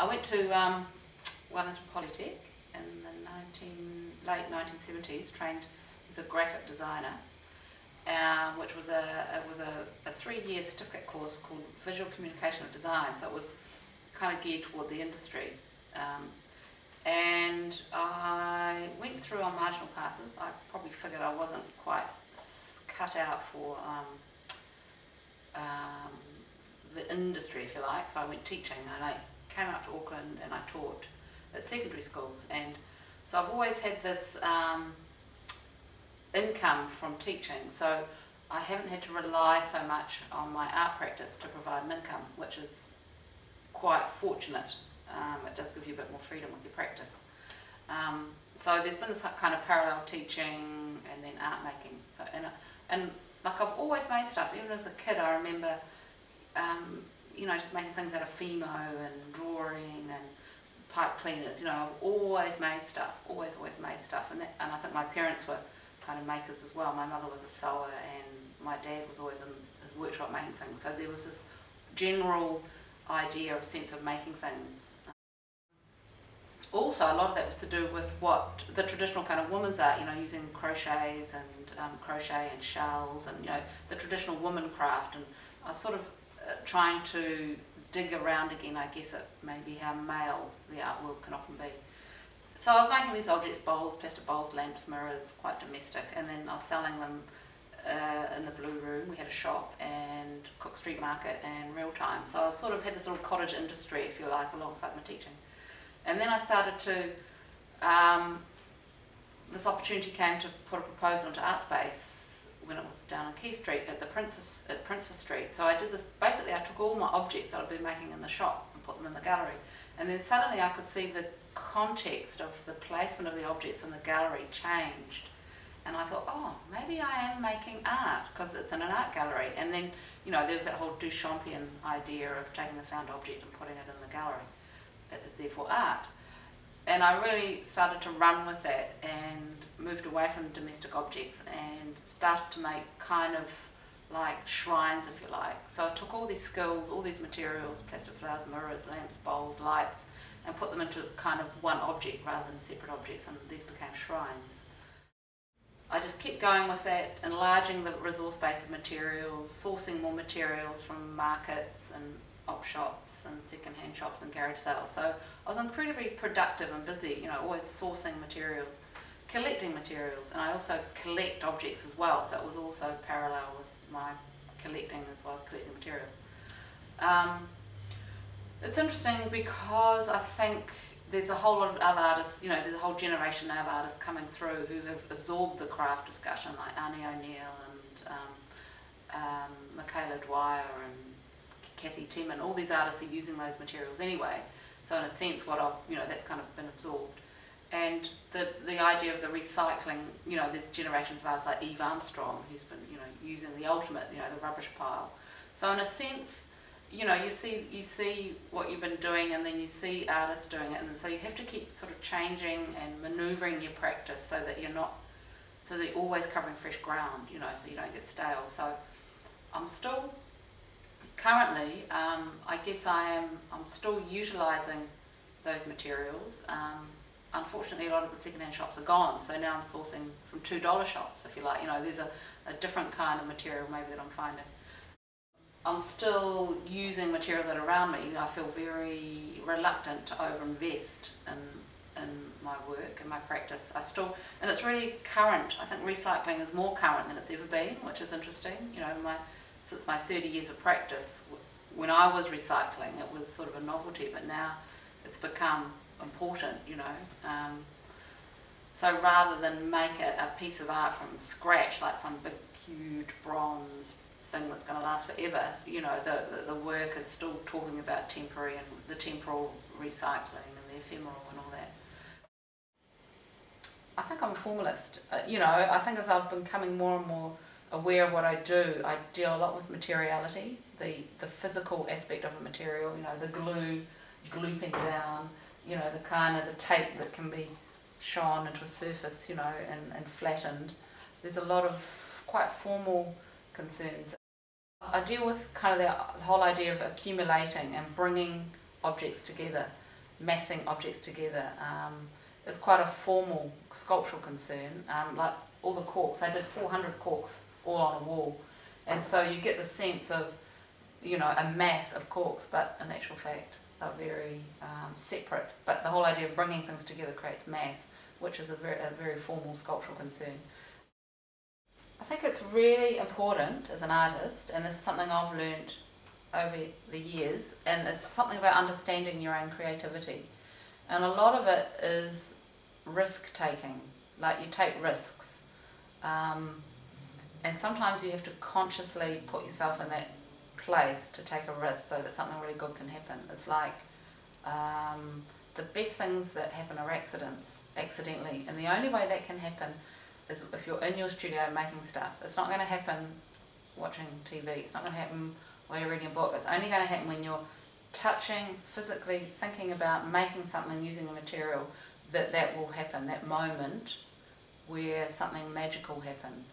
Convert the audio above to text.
I went to Wellington Polytech in the late 1970s, trained as a graphic designer, which was a 3-year certificate course called Visual Communication of Design, so it was kind of geared toward the industry. And I went through on marginal passes. I probably figured I wasn't quite cut out for the industry, if you like, so I went teaching, and I came up to Auckland and I taught at secondary schools, and so I've always had this income from teaching, so I haven't had to rely so much on my art practice to provide an income, which is quite fortunate. It does give you a bit more freedom with your practice. So there's been this kind of parallel teaching and then art making. So and like I've always made stuff. Even as a kid, I remember, you know, just making things out of Fimo and drawing and pipe cleaners. You know, I've always made stuff. Always made stuff. And I think my parents were kind of makers as well. My mother was a sewer, and my dad was always in his workshop making things. So there was this general idea of sense of making things. Also, a lot of that was to do with what the traditional kind of women's art, you know, using crochets and crochet and shells and, you know, the traditional woman craft, and I was sort of trying to dig around again, I guess, at maybe how male the art world can often be. So I was making these objects, bowls, plastic bowls, lamps, mirrors, quite domestic, and then I was selling them in the Blue Room. We had a shop, and Cook Street Market, and Real Time. So I sort of had this little cottage industry, if you like, alongside my teaching. And then I started to, this opportunity came to put a proposal into Art Space when it was down on Quay Street at Princess Street. So I did this, basically I took all my objects that I'd been making in the shop and put them in the gallery. And then suddenly I could see the context of the placement of the objects in the gallery changed. And I thought, oh, maybe I am making art because it's in an art gallery. And then, you know, there was that whole Duchampian idea of taking the found object and putting it in the gallery. It is therefore art. And I really started to run with that and moved away from domestic objects and started to make kind of like shrines, if you like. So I took all these skills, all these materials, plastic flowers, mirrors, lamps, bowls, lights, and put them into kind of one object rather than separate objects, and these became shrines. I just kept going with that, enlarging the resource base of materials, sourcing more materials from markets and op shops and second-hand shops and garage sales. So I was incredibly productive and busy, you know, always sourcing materials, collecting materials, and I also collect objects as well, so it was also parallel with my collecting as well as collecting materials. It's interesting because I think there's a whole lot of other artists, you know, there's a whole generation now of artists coming through who have absorbed the craft discussion, like Arnie O'Neill and Michaela Dwyer and Kathy Tiemann. All these artists are using those materials anyway, so in a sense that's kind of been absorbed. And the idea of the recycling, you know, there's generations of artists like Eve Armstrong who's been, you know, using the ultimate, you know, the rubbish pile. So in a sense, you know, you see what you've been doing, and then you see artists doing it, and so you have to keep sort of changing and manoeuvring your practice so that you're always covering fresh ground, you know, so you don't get stale. So I'm still currently, I guess I'm still utilising those materials. Unfortunately, a lot of the second-hand shops are gone, so now I'm sourcing from $2 shops, if you like. You know, there's a different kind of material maybe that I'm finding. I'm still using materials that are around me. You know, I feel very reluctant to overinvest in my work and my practice. And it's really current. I think recycling is more current than it's ever been, which is interesting. You know, since my 30 years of practice, when I was recycling, it was sort of a novelty, but now it's become important, you know. So rather than make a piece of art from scratch, like some big, huge bronze thing that's going to last forever, you know, the work is still talking about temporary and the temporal recycling and the ephemeral and all that. I think I'm a formalist. You know, I think as I've been becoming more and more aware of what I do, I deal a lot with materiality, the physical aspect of a material, you know, the glue glooping down, you know, the tape that can be shone into a surface, you know, and flattened. There's a lot of quite formal concerns. I deal with kind of the whole idea of accumulating and bringing objects together. massing objects together. It's quite a formal sculptural concern. Like all the corks, I did 400 corks all on a wall, and so you get the sense of, you know, a mass of corks, but in actual fact they're very separate. But the whole idea of bringing things together creates mass, which is a very formal sculptural concern. I think it's really important as an artist, and this is something I've learned over the years, and it's something about understanding your own creativity. And a lot of it is risk taking, like you take risks. And sometimes you have to consciously put yourself in that place to take a risk so that something really good can happen. It's like the best things that happen are accidentally, and the only way that can happen is if you're in your studio making stuff. It's not going to happen watching TV, it's not going to happen while you're reading a book. It's only going to happen when you're touching, physically thinking about making something using a material, that will happen, that moment where something magical happens.